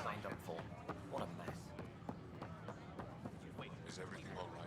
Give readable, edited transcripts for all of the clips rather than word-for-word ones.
Signed up for. What a mess. Is everything all right?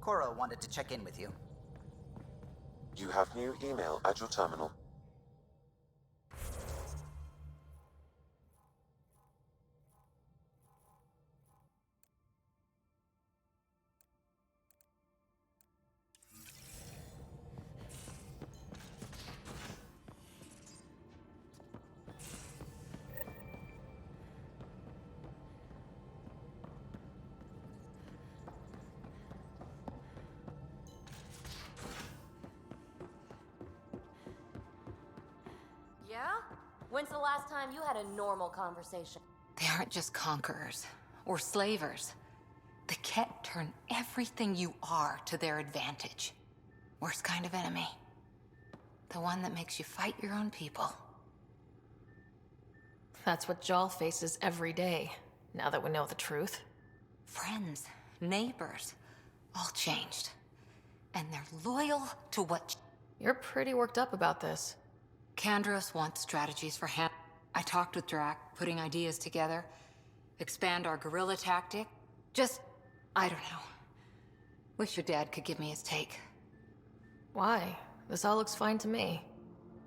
Cora wanted to check in with you. You have new email at your terminal. Yeah? When's the last time you had a normal conversation? They aren't just conquerors or slavers. The Ket turn everything you are to their advantage. Worst kind of enemy. The one that makes you fight your own people. That's what Jal faces every day, now that we know the truth. Friends, neighbors, all changed. And they're loyal to what... You're pretty worked up about this. Kandros wants strategies for him. I talked with Drac, putting ideas together. Expand our guerrilla tactic. Just, I don't know. Wish your dad could give me his take. Why? This all looks fine to me.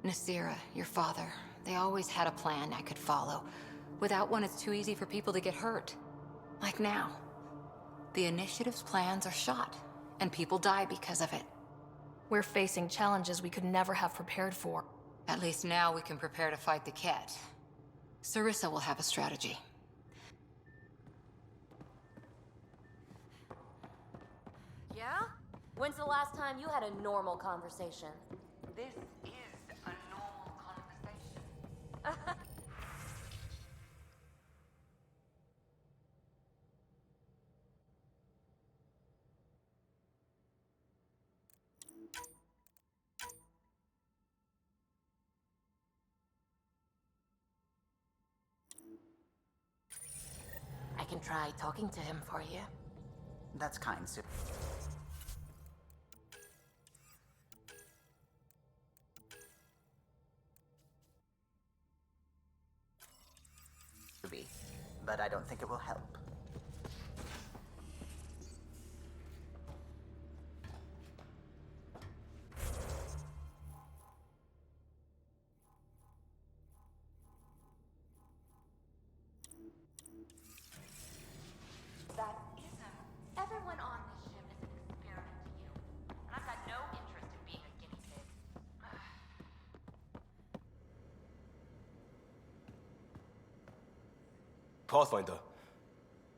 Nasira, your father, they always had a plan I could follow. Without one, it's too easy for people to get hurt. Like now. The Initiative's plans are shot, and people die because of it. We're facing challenges we could never have prepared for. At least now we can prepare to fight the Ket. Sarissa will have a strategy. Yeah? When's the last time you had a normal conversation? This is a normal conversation. I can try talking to him for you. That's kind, Sue. But I don't think it will help. That isn't. Everyone on this ship is an experiment to you. And I've got no interest in being a guinea pig. Pathfinder.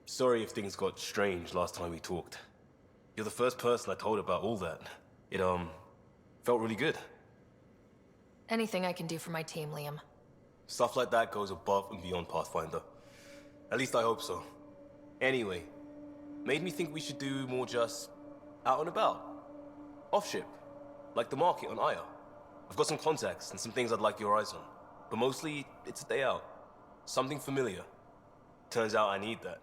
Sorry if things got strange last time we talked. You're the first person I told about all that. It, felt really good. Anything I can do for my team, Liam. Stuff like that goes above and beyond Pathfinder. At least I hope so. Anyway, made me think we should do more just out and about. Off-ship, like the market on Aya. I've got some contacts and some things I'd like your eyes on. But mostly, it's a day out. Something familiar. Turns out I need that.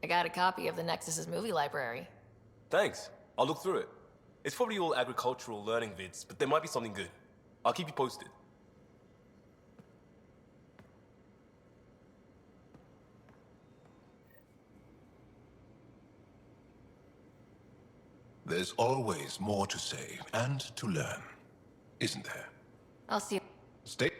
I got a copy of the Nexus's movie library. Thanks. I'll look through it. It's probably all agricultural learning vids, but there might be something good. I'll keep you posted. There's always more to say and to learn, isn't there? I'll see you. Stay.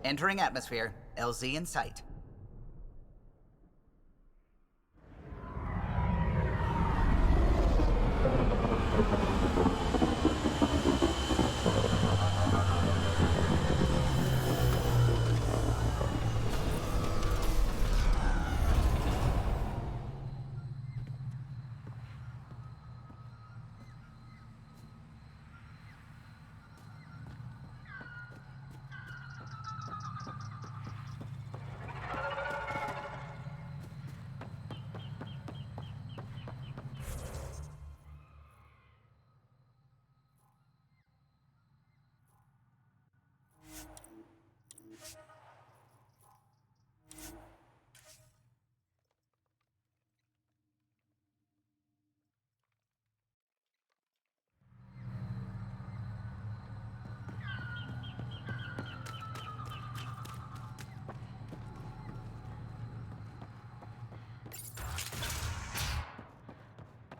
Entering atmosphere. LZ in sight.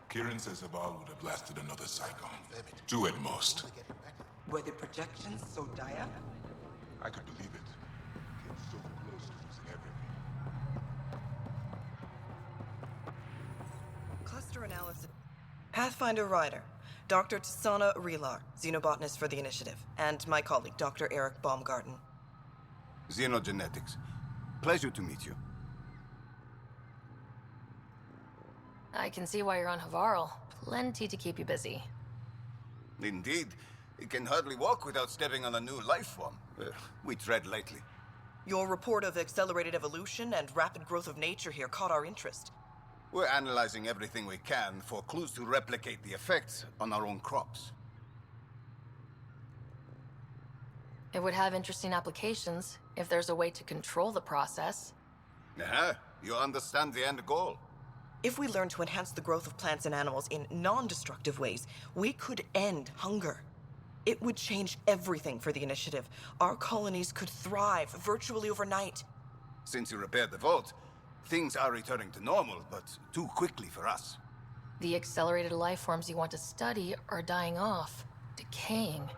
Kieran says Zaval would have lasted another cycle. 2 at most. Were the projections so dire? I could believe it. Came so close to losing everything. Cluster analysis. Pathfinder Ryder. Dr. Tsana Relar, xenobotanist for the Initiative, and my colleague, Dr. Eric Baumgarten. Xenogenetics. Pleasure to meet you. I can see why you're on Havarl. Plenty to keep you busy. Indeed. It can hardly walk without stepping on a new life form. We tread lightly. Your report of accelerated evolution and rapid growth of nature here caught our interest. We're analyzing everything we can for clues to replicate the effects on our own crops. It would have interesting applications if there's a way to control the process. You understand the end goal. If we learn to enhance the growth of plants and animals in non-destructive ways, we could end hunger. It would change everything for the Initiative. Our colonies could thrive virtually overnight. Since you repaired the vault, things are returning to normal, but too quickly for us. The accelerated life forms you want to study are dying off, decaying.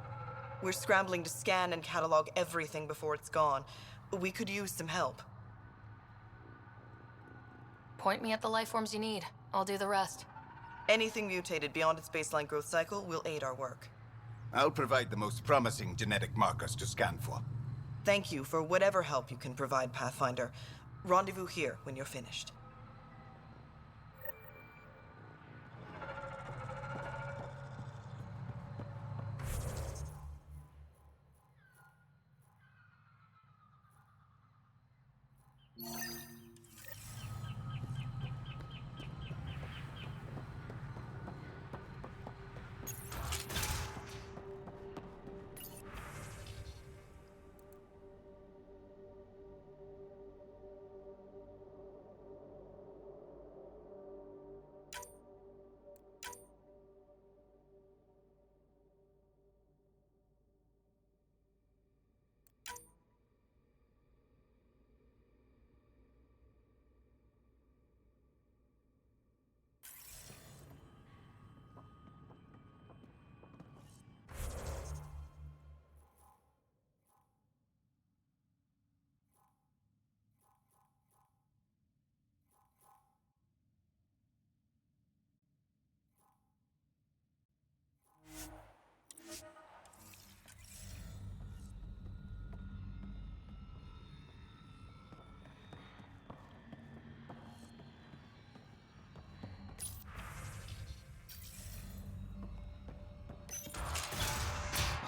We're scrambling to scan and catalog everything before it's gone. We could use some help. Point me at the life forms you need. I'll do the rest. Anything mutated beyond its baseline growth cycle will aid our work. I'll provide the most promising genetic markers to scan for. Thank you for whatever help you can provide, Pathfinder. Rendezvous here when you're finished.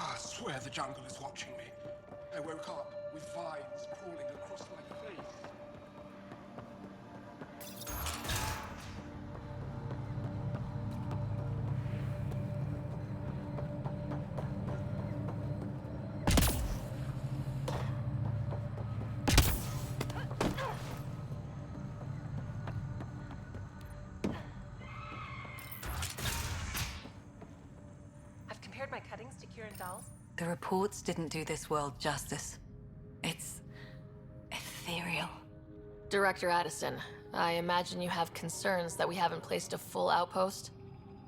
I swear the jungle is watching me. I woke up with vines crawling across my face. I've compared my cuttings to Kieran Dahl's. The reports didn't do this world justice. It's ethereal. Director Addison, I imagine you have concerns that we haven't placed a full outpost?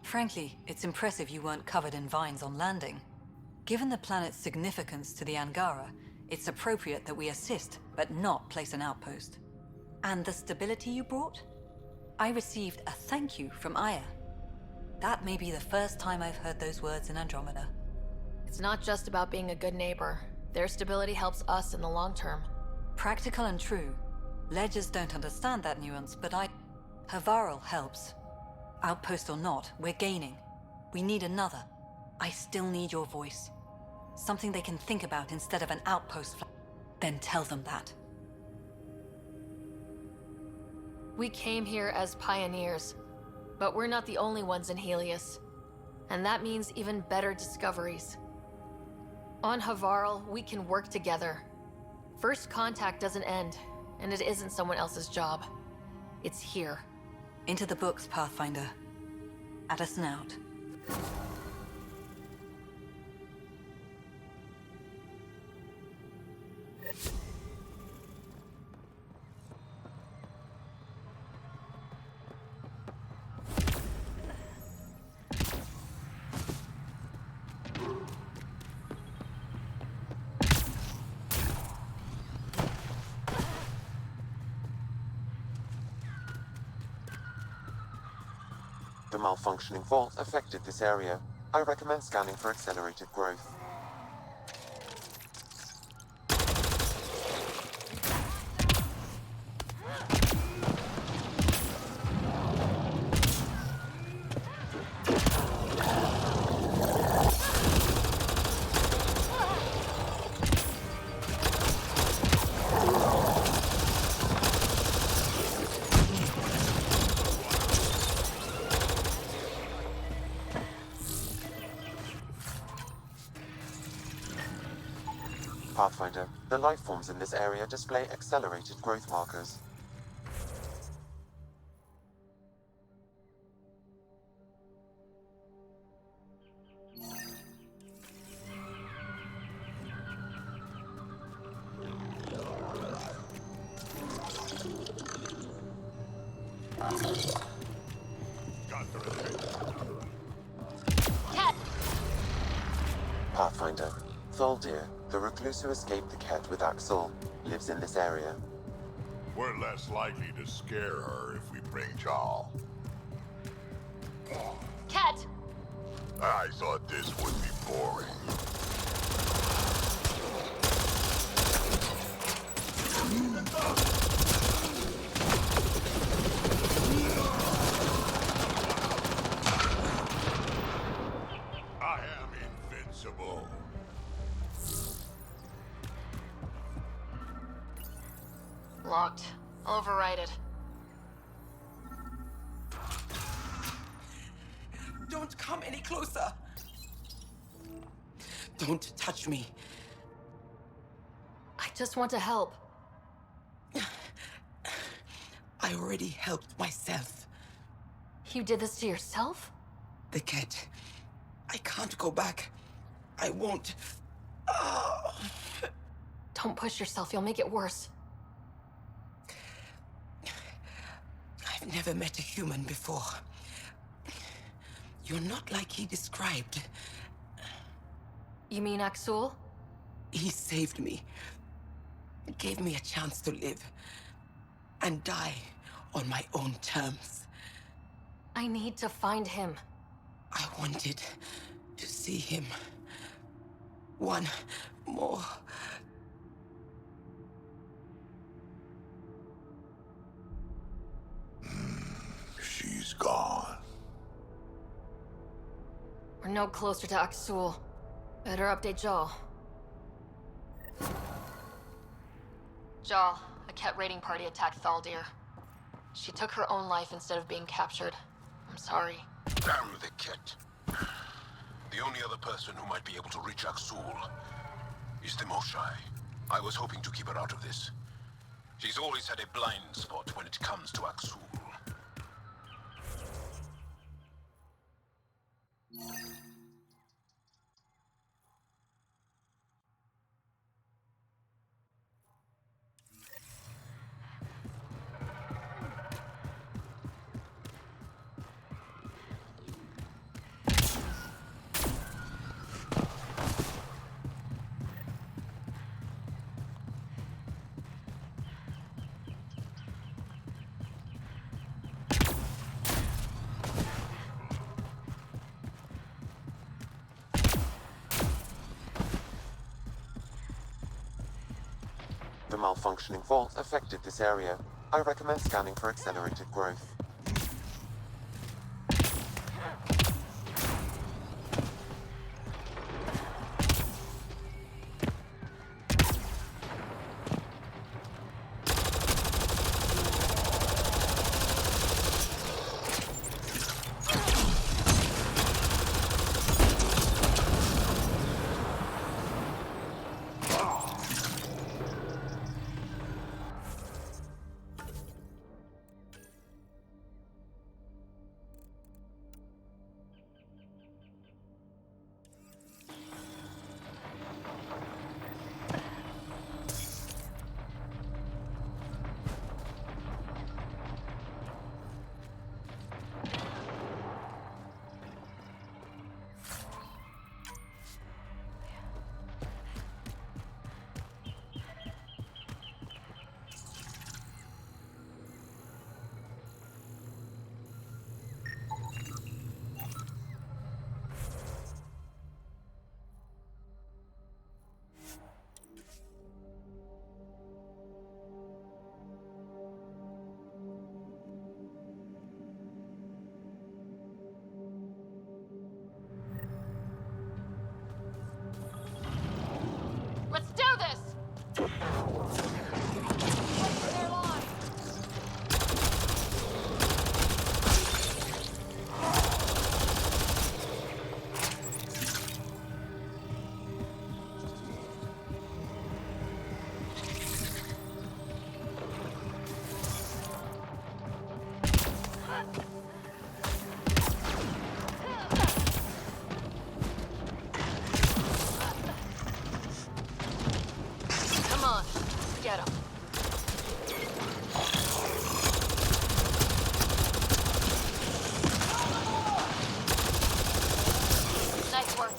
Frankly, it's impressive you weren't covered in vines on landing. Given the planet's significance to the Angara, It's appropriate that we assist, but not place an outpost. And the stability you brought? I received a thank you from Aya. That may be the first time I've heard those words in Andromeda. It's not just about being a good neighbor. Their stability helps us in the long term. Practical and true. Ledgers don't understand that nuance, but Havaral helps. Outpost or not, we're gaining. We need another. I still need your voice. Something they can think about instead of an outpost Then tell them that. We came here as pioneers, but we're not the only ones in Helios. And that means even better discoveries. On Havaral, we can work together. First contact doesn't end, and it isn't someone else's job. It's here. Into the books, Pathfinder. Addison out. The malfunctioning vault affected this area. I recommend scanning for accelerated growth. Pathfinder, the life forms in this area display accelerated growth markers. Cat! Pathfinder, Thaldir, the recluse who escaped the Ket with Axel, lives in this area. We're less likely to scare her if we bring Jarl. Cat! I thought this would be boring. I am invincible. Locked. I'll override it. Don't come any closer. Don't touch me. I just want to help. I already helped myself. You did this to yourself? The Ket. I can't go back. I won't. Oh. Don't push yourself, you'll make it worse. I've never met a human before. You're not like he described. You mean Axul? He saved me. Gave me a chance to live. And die on my own terms. I need to find him. I wanted to see him. One more. She's gone. We're no closer to Axul. Better update Jal. Jal, a Ket raiding party attacked Thaldir. She took her own life instead of being captured. I'm sorry. Damn the Ket. The only other person who might be able to reach Axul is the Moshai. I was hoping to keep her out of this. She's always had a blind spot when it comes to Axul. malfunctioning fault affected this area. I recommend scanning for accelerated growth. Let's do this! Their line. Come on, get him. Nice work.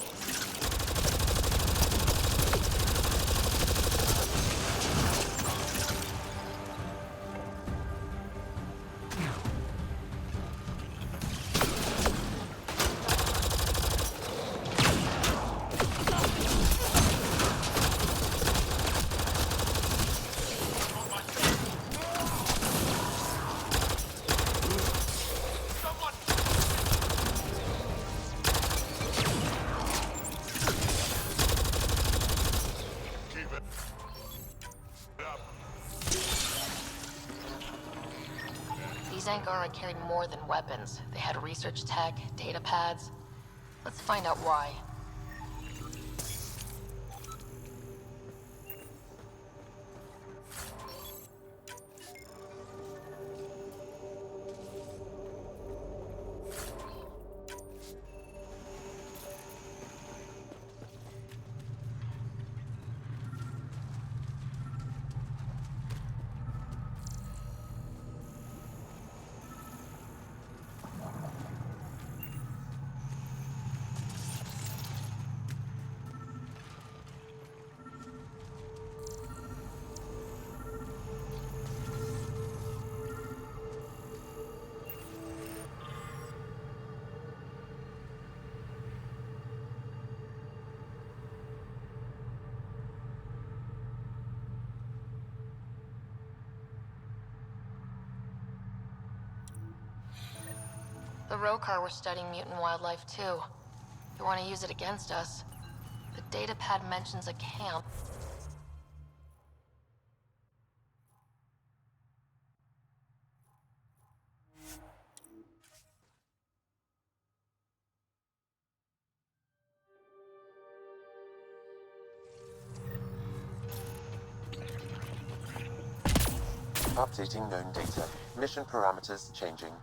These Angara carried more than weapons. They had research tech, data pads. Let's find out why. The Rokar were studying mutant wildlife too. They want to use it against us. The data pad mentions a camp. Updating known data. Mission parameters changing.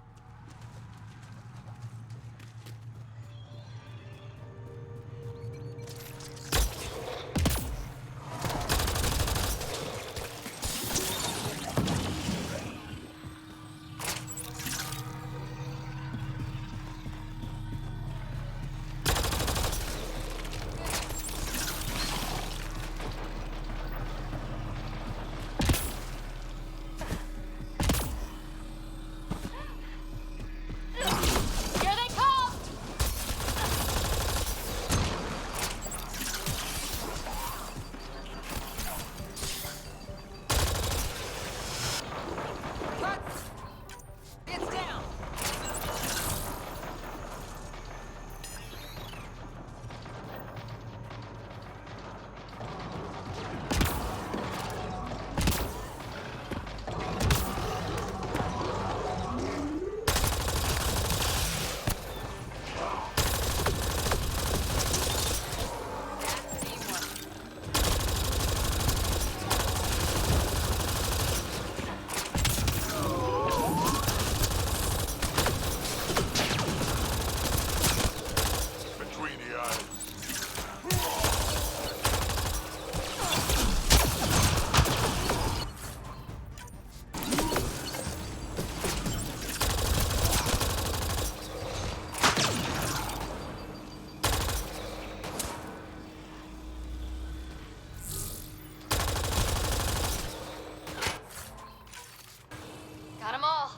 Got 'em all.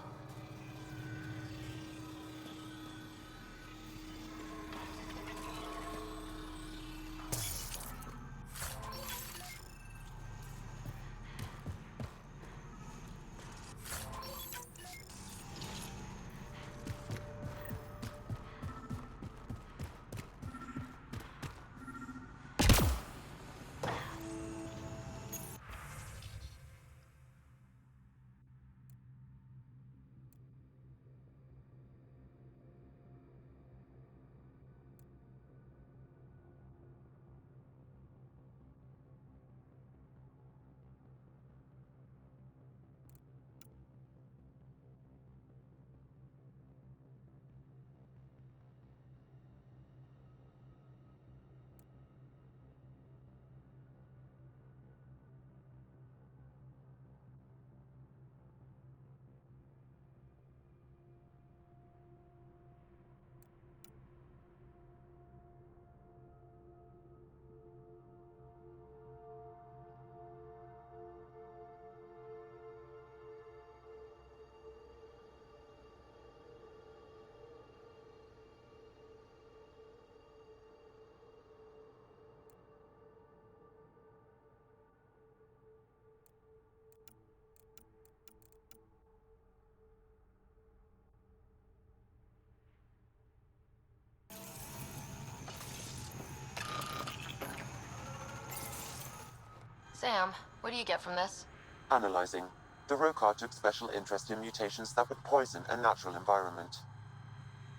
Sam, what do you get from this? Analyzing. The Rokar took special interest in mutations that would poison a natural environment.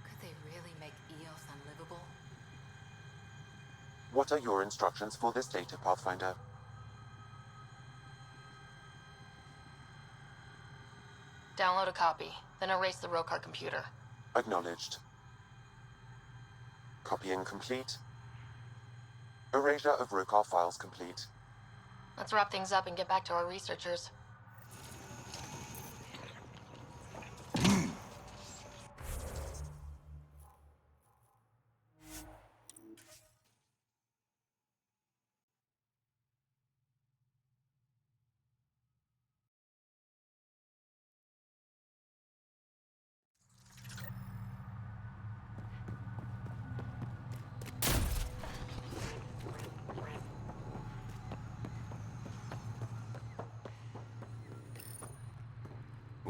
Could they really make Eos unlivable? What are your instructions for this data, Pathfinder? Download a copy, then erase the Rokar computer. Acknowledged. Copying complete. Erasure of Rokar files complete. Let's wrap things up and get back to our researchers.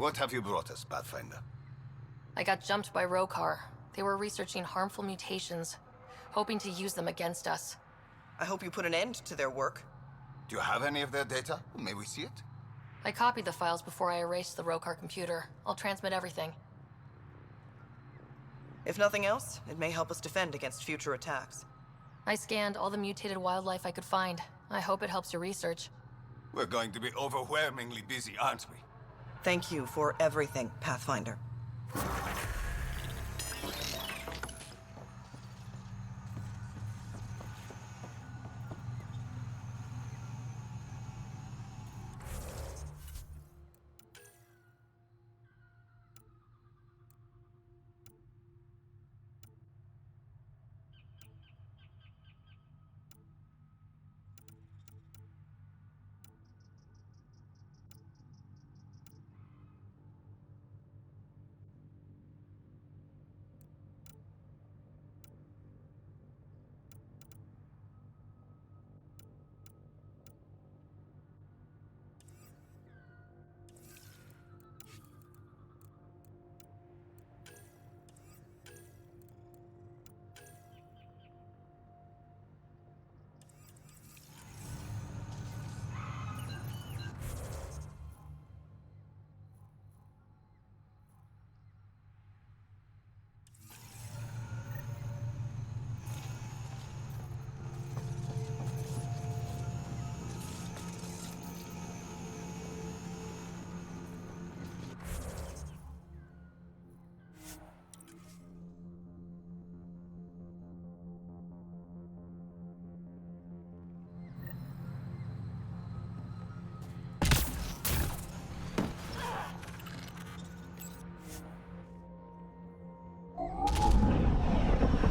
What have you brought us, Pathfinder? I got jumped by Rokar. They were researching harmful mutations, hoping to use them against us. I hope you put an end to their work. Do you have any of their data? May we see it? I copied the files before I erased the Rokar computer. I'll transmit everything. If nothing else, it may help us defend against future attacks. I scanned all the mutated wildlife I could find. I hope it helps your research. We're going to be overwhelmingly busy, aren't we? Thank you for everything, Pathfinder.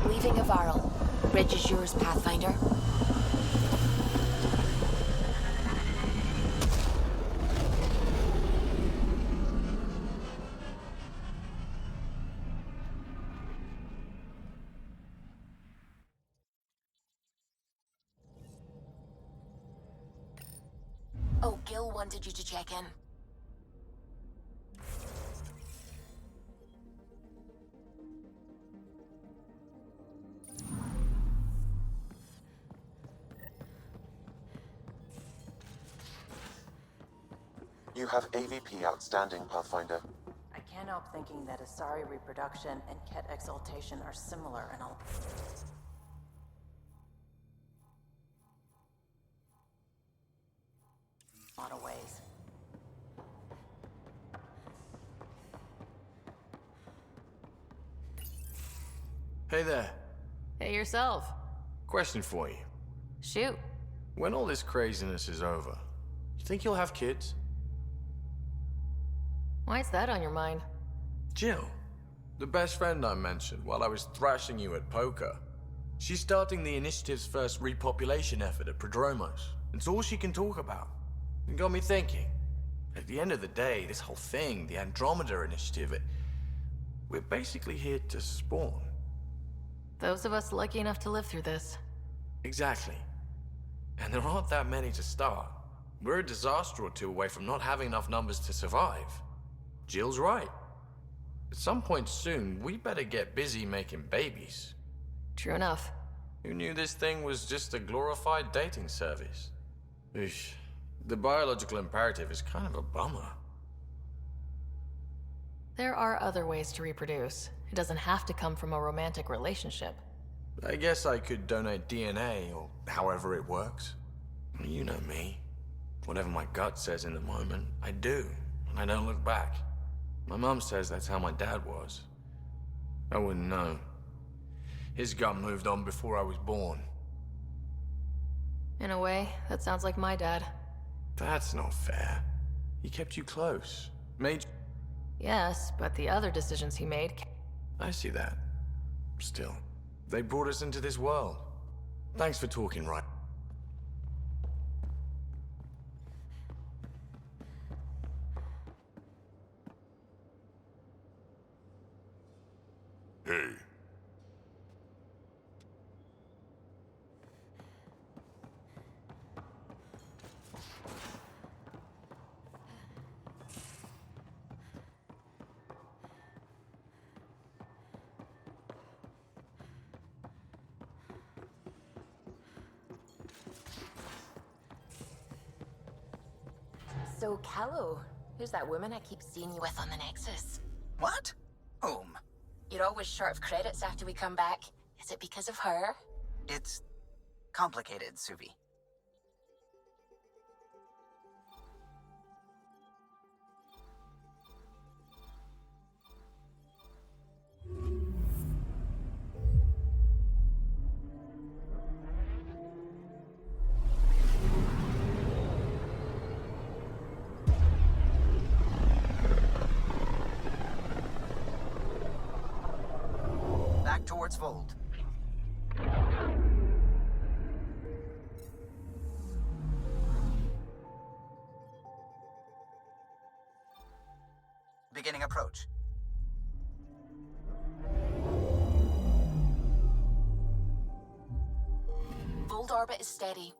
Leaving Avarl. Bridge is yours, Pathfinder. Oh, Gil wanted you to check in. You have AVP outstanding, Pathfinder. I can't help thinking that Asari reproduction and Ket exaltation are similar in a lot of ways. Hey there. Hey yourself. Question for you. Shoot. When all this craziness is over, you think you'll have kids? Why is that on your mind? Jill, the best friend I mentioned while I was thrashing you at poker. She's starting the Initiative's first repopulation effort at Prodromos. It's all she can talk about. It got me thinking. At the end of the day, this whole thing, the Andromeda Initiative, we're basically here to spawn. Those of us lucky enough to live through this. Exactly. And there aren't that many to start. We're a disaster or two away from not having enough numbers to survive. Jill's right. At some point soon, we better get busy making babies. True enough. Who knew this thing was just a glorified dating service? Eesh. The biological imperative is kind of a bummer. There are other ways to reproduce. It doesn't have to come from a romantic relationship. I guess I could donate DNA, or however it works. You know me. Whatever my gut says in the moment, I do, and I don't look back. My mom says that's how my dad was. I wouldn't know. His gut moved on before I was born. In a way, that sounds like my dad. That's not fair. He kept you close. Made... Yes, but the other decisions he made... I see that. Still, they brought us into this world. Thanks for talking right. Hey. So, Callow, who's that woman I keep seeing you with on the Nexus? What? Whom? You're always short of credits after we come back. Is it because of her? It's complicated, Suvi. Back towards Vold. Beginning approach. Vold orbit is steady.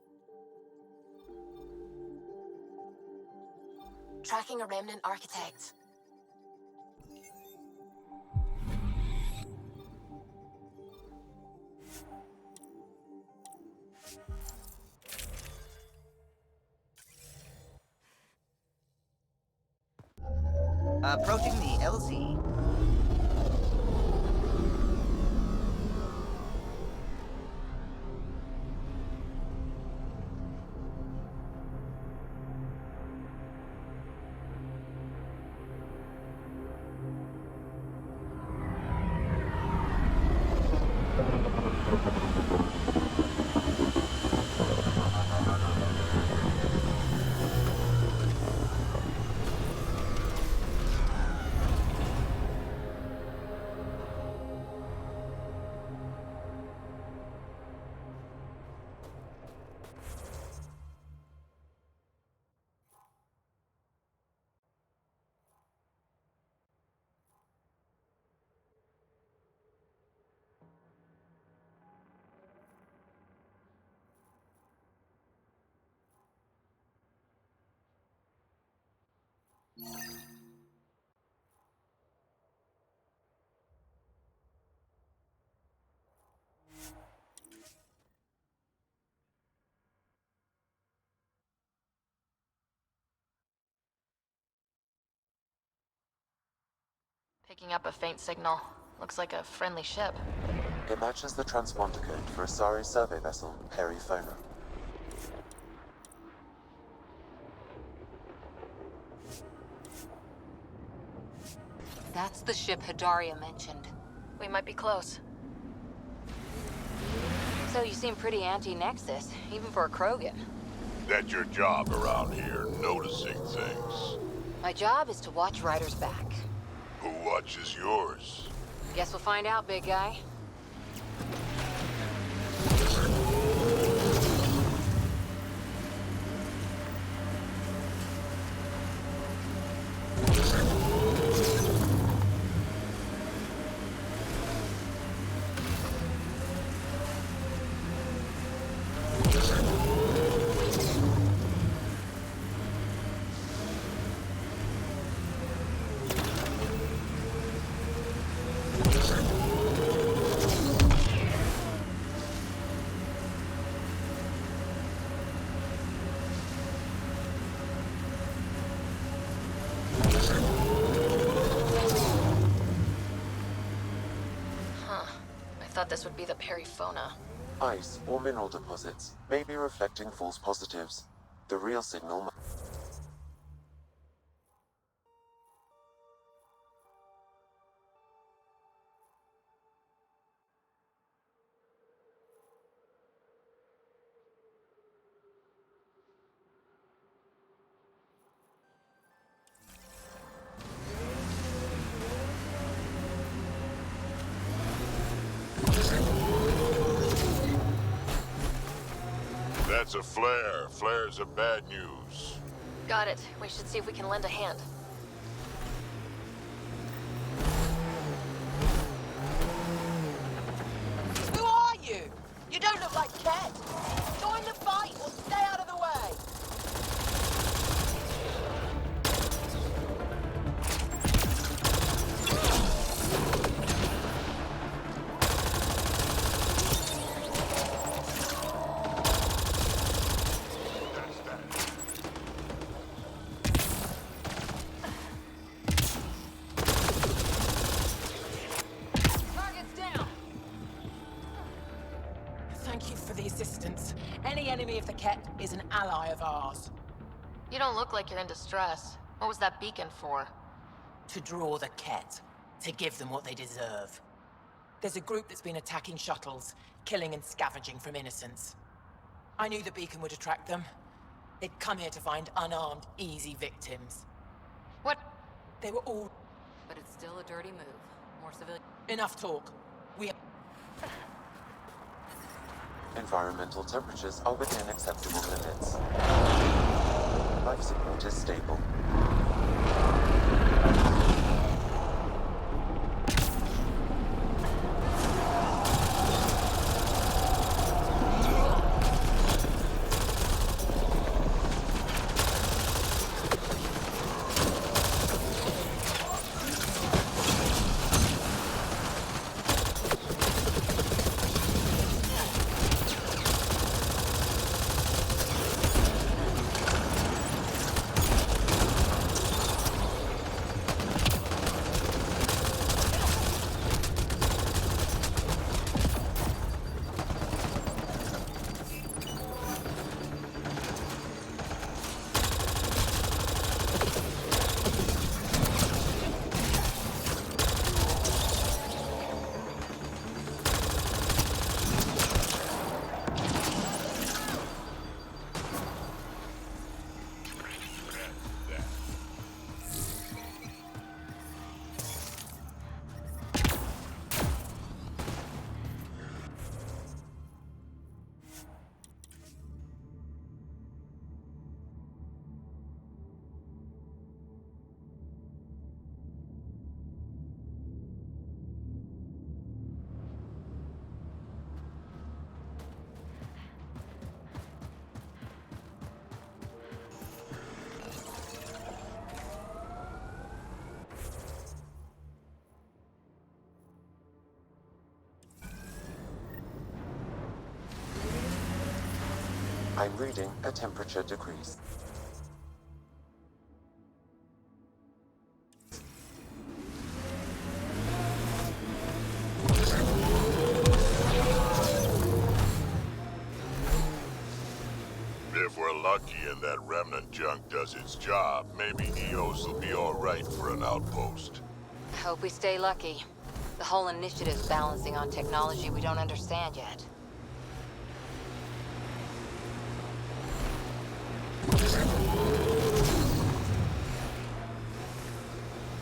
Tracking a remnant architect. Approaching the LZ. Picking up a faint signal. Looks like a friendly ship. It matches the transponder code for a Asari survey vessel, Perifona. That's the ship Hidaria mentioned. We might be close. So you seem pretty anti-Nexus, even for a Krogan. That's your job around here, noticing things. My job is to watch Ryder's back. Who watches yours? Guess we'll find out, big guy. I thought this would be the Perifona. Ice or mineral deposits may be reflecting false positives. The real signal. That's a flare. Flares are bad news. Got it. We should see if we can lend a hand. Who are you? You don't look like Ket. Join the fight or stay out of the way. Thank you for the assistance. Any enemy of the Ket is an ally of ours. You don't look like you're in distress. What was that beacon for? To draw the Ket. To give them what they deserve. There's a group that's been attacking shuttles, killing and scavenging from innocents. I knew the beacon would attract them. They'd come here to find unarmed, easy victims. What? They were all... But it's still a dirty move. More civilian... Enough talk. We... Environmental temperatures are within acceptable limits. Life support is stable. I'm reading a temperature decrease. Assuming that remnant junk does its job, maybe Eos will be alright for an outpost. I hope we stay lucky. The whole initiative's balancing on technology we don't understand yet.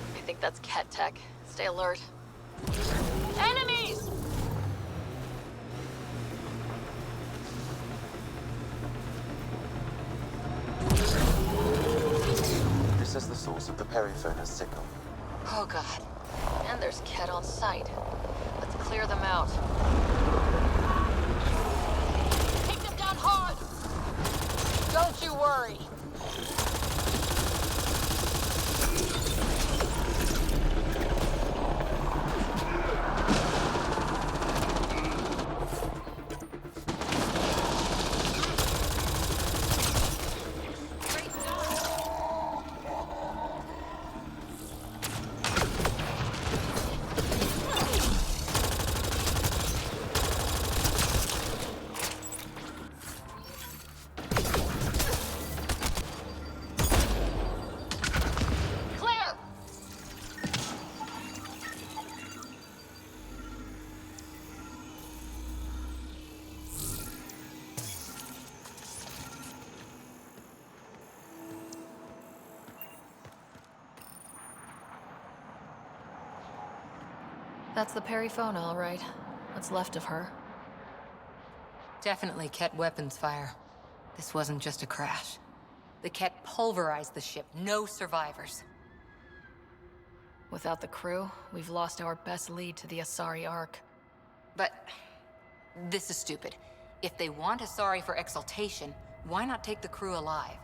I think that's Ket tech. Stay alert. Enemies! This is the source of the periphona's signal. Oh god. And there's Ket on site. Let's clear them out. Take them down hard! Don't you worry. That's the Perifona, all right. What's left of her. Definitely Ket weapons fire. This wasn't just a crash. The Ket pulverized the ship. No survivors. Without the crew, we've lost our best lead to the Asari Ark. But this is stupid. If they want Asari for exaltation, why not take the crew alive?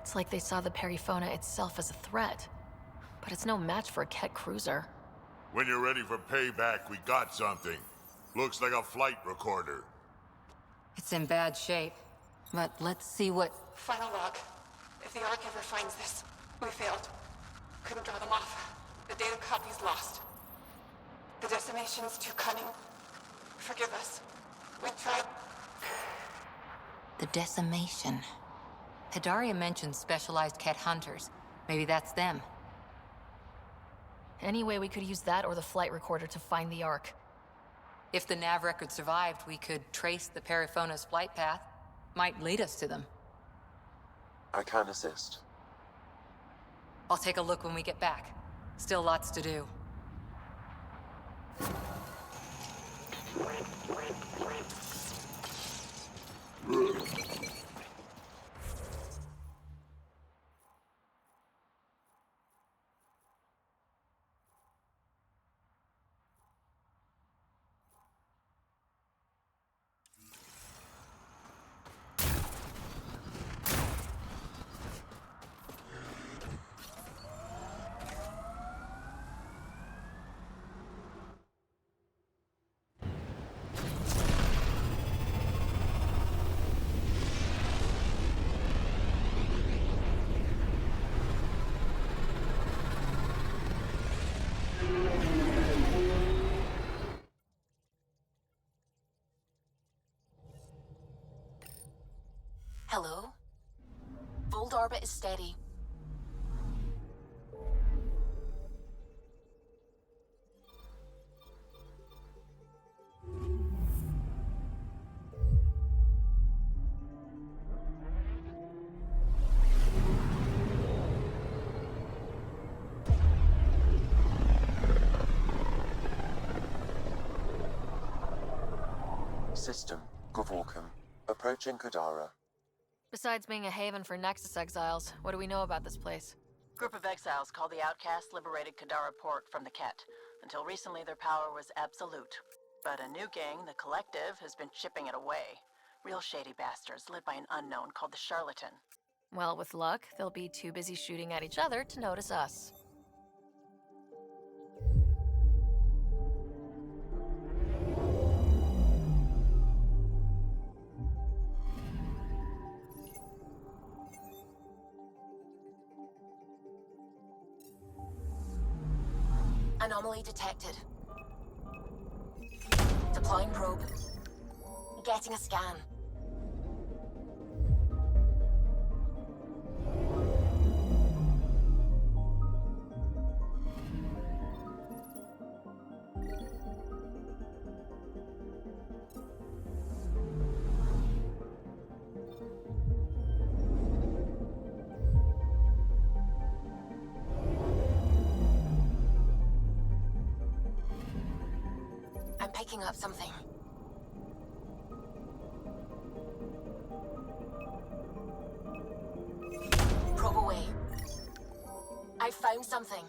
It's like they saw the Perifona itself as a threat. But it's no match for a Ket cruiser. When you're ready for payback, we got something. Looks like a flight recorder. It's in bad shape. But let's see what... Final log. If the Ark ever finds this, we failed. Couldn't draw them off. The data copy's lost. The decimation's too cunning. Forgive us. We tried. The decimation. Hidaria mentioned specialized Ket hunters. Maybe that's them. Anyway, we could use that or the flight recorder to find the Ark. If the nav record survived, we could trace the Perifona's flight path. Might lead us to them. I can assist. I'll take a look when we get back. Still lots to do. Hello? Fold orbit is steady. System, Gavorkum. Approaching Kudara. Besides being a haven for Nexus exiles, what do we know about this place? Group of exiles called the Outcasts liberated Kadara port from the Ket. Until recently, their power was absolute. But a new gang, the Collective, has been chipping it away. Real shady bastards led by an unknown called the Charlatan. Well, with luck, they'll be too busy shooting at each other to notice us. Anomaly detected. Deploying probe. Getting a scan. picking up something. Probe away. I found something.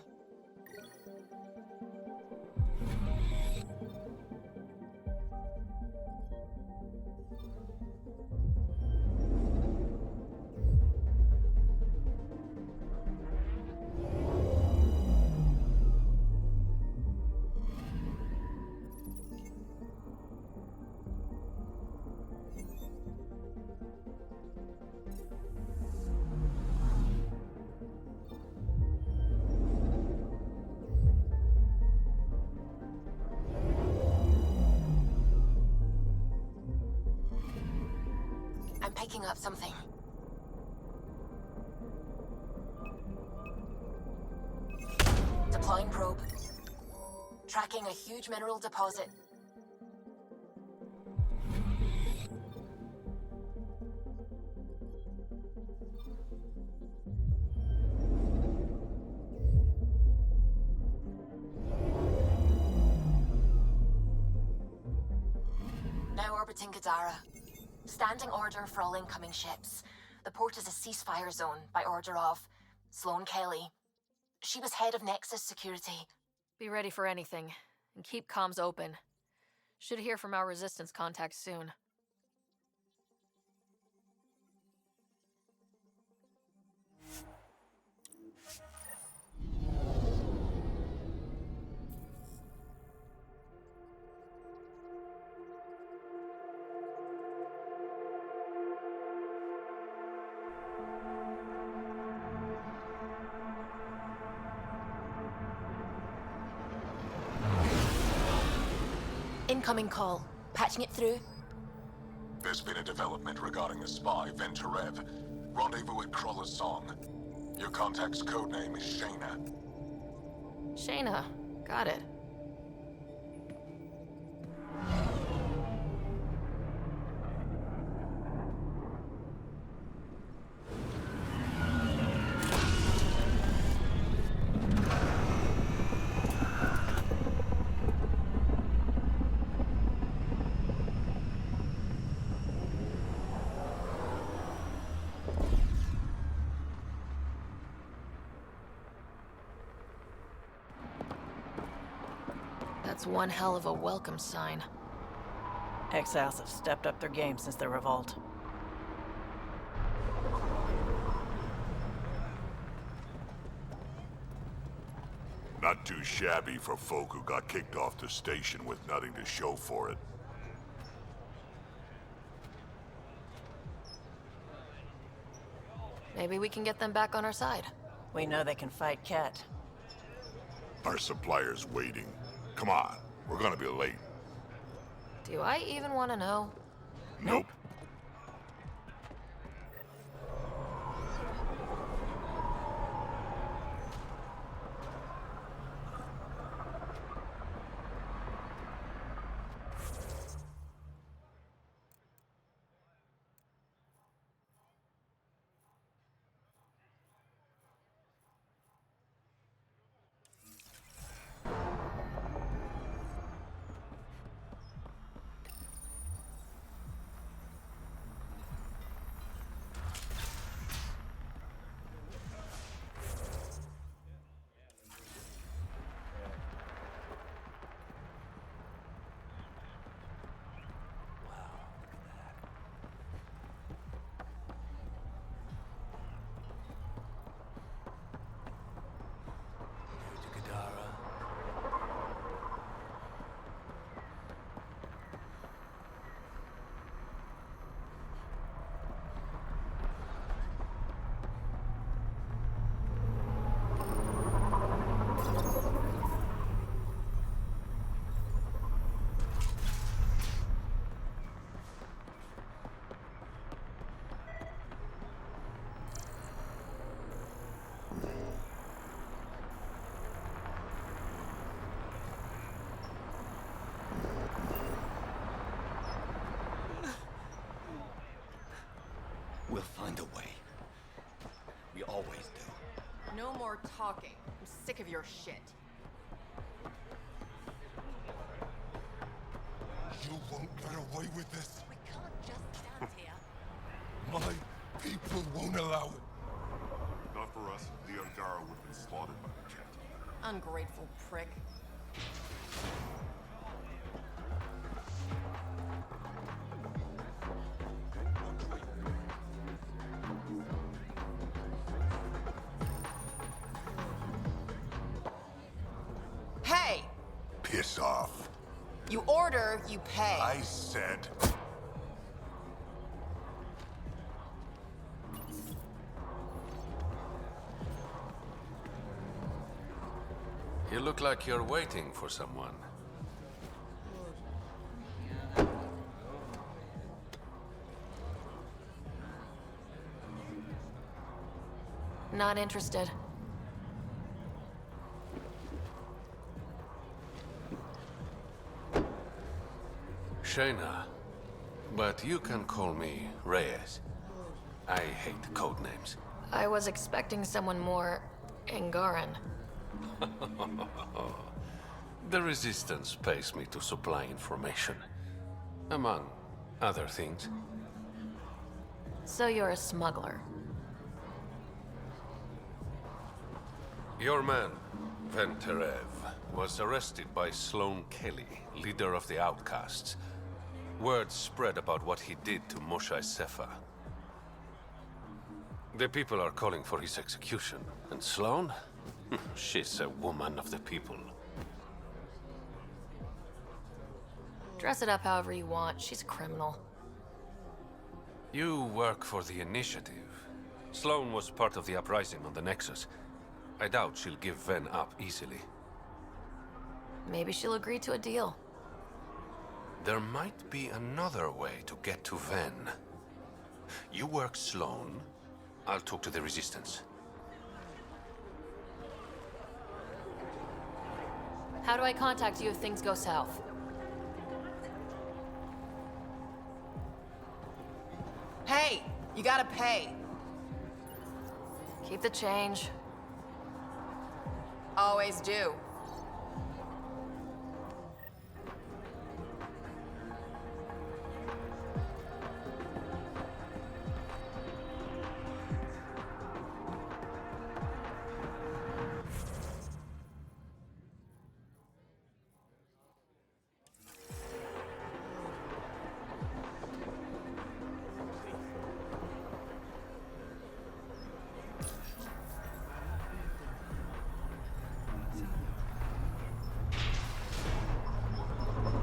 I'm picking up something. Deploying probe. Tracking a huge mineral deposit. Now orbiting Kidara. Standing order for all incoming ships. The port is a ceasefire zone by order of Sloane Kelly. She was head of Nexus security. Be ready for anything, and keep comms open. Should hear from our resistance contacts soon. Incoming call. Patching it through. There's been a development regarding the spy, Venturev. Rendezvous at Kroller's Song. Your contact's codename is Shayna. Shayna. Got it. That's one hell of a welcome sign. Exiles have stepped up their game since the revolt. Not too shabby for folk who got kicked off the station with nothing to show for it. Maybe we can get them back on our side. We know they can fight Ket. Our supplier's waiting. Come on, we're gonna be late. Do I even want to know? Nope. We'll find a way. We always do. No more talking. I'm sick of your shit. You won't get away with this. We can't just stand here. My people won't allow it. Not for us. The Angara would have been slaughtered by the cat. Ungrateful prick. Hey! Piss off. You order, you pay. I said... You look like you're waiting for someone. Not interested. Shayna, but you can call me Reyes. I hate code names. I was expecting someone more Angaran. The Resistance pays me to supply information, among other things. So you're a smuggler. Your man, Venterev, was arrested by Sloane Kelly, leader of the Outcasts. Word spread about what he did to Moshae Sefa. The people are calling for his execution, and Sloane? She's a woman of the people. Dress it up however you want. She's a criminal. You work for the Initiative. Sloane was part of the uprising on the Nexus. I doubt she'll give Ven up easily. Maybe she'll agree to a deal. There might be another way to get to Ven. You work Sloane, I'll talk to the Resistance. How do I contact you if things go south? Hey! You gotta pay. Keep the change. Always do.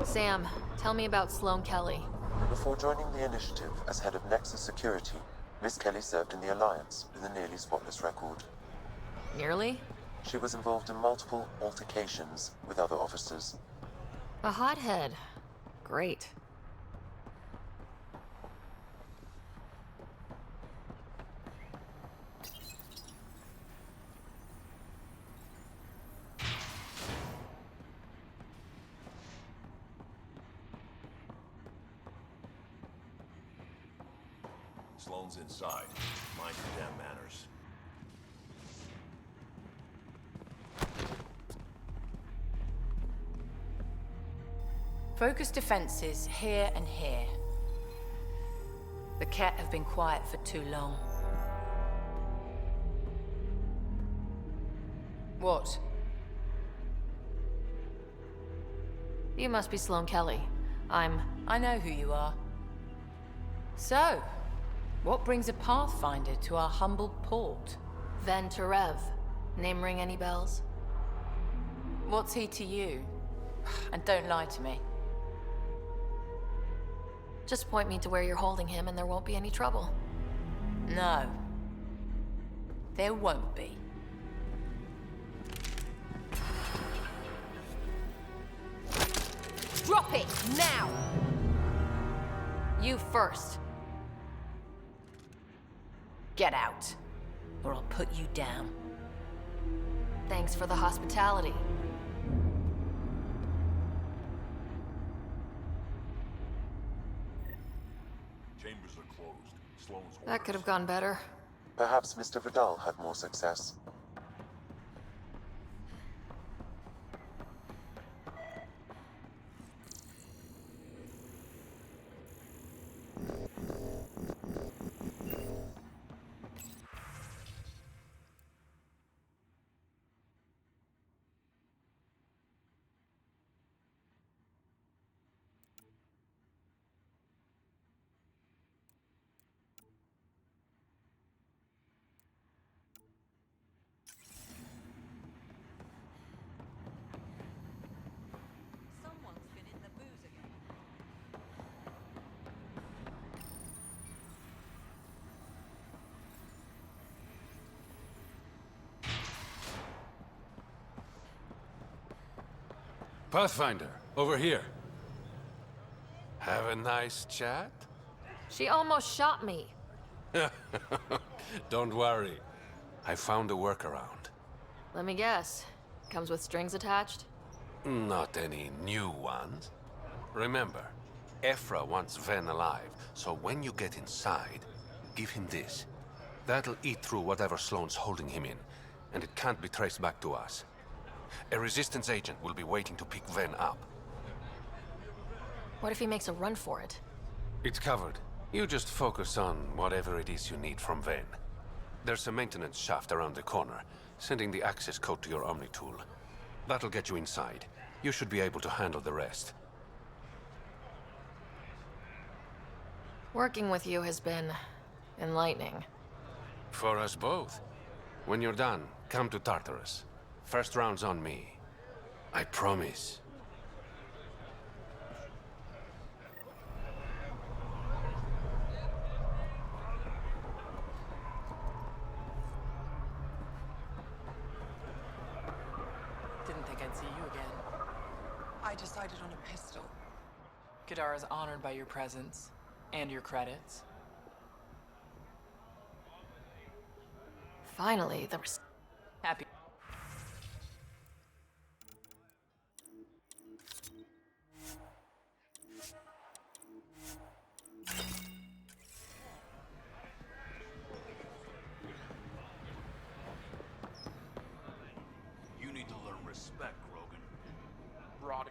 Sam, tell me about Sloane Kelly. Before joining the Initiative as head of Nexus Security, Miss Kelly served in the Alliance with a nearly spotless record. Nearly? She was involved in multiple altercations with other officers. A hothead. Great. Sloane's inside. Mind your damn manners. Focus defenses here and here. The Ket have been quiet for too long. What? You must be Sloane Kelly. I know who you are. So, what brings a Pathfinder to our humble port? Venterev. Name ring any bells? What's he to you? And don't lie to me. Just point me to where you're holding him and there won't be any trouble. No. There won't be. Drop it, now! You first. Get out, or I'll put you down. Thanks for the hospitality. Chambers are closed. Sloane's That could have gone better. Perhaps Mr. Vidal had more success. Pathfinder, over here. Have a nice chat? She almost shot me. Don't worry. I found a workaround. Let me guess. Comes with strings attached? Not any new ones. Remember, Ephra wants Ven alive, so when you get inside, give him this. That'll eat through whatever Sloane's holding him in, and it can't be traced back to us. A Resistance agent will be waiting to pick Ven up. What if he makes a run for it? It's covered. You just focus on whatever it is you need from Ven. There's a maintenance shaft around the corner, sending the access code to your Omni tool. That'll get you inside. You should be able to handle the rest. Working with you has been enlightening. For us both. When you're done, come to Tartarus. First round's on me. I promise. Didn't think I'd see you again. I decided on a pistol. Kadara's honored by your presence and your credits. Finally, there was... Happy. You need to learn respect, Rogan. Rod.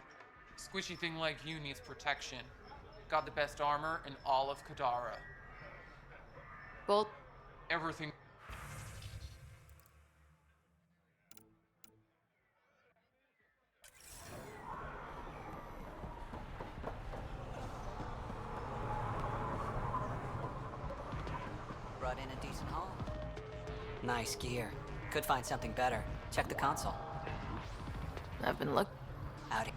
Squishy thing like you needs protection. Got the best armor in all of Kadara. Bolt. Everything. Brought in a decent haul. Nice gear. Could find something better. Check the console. I've been Howdy.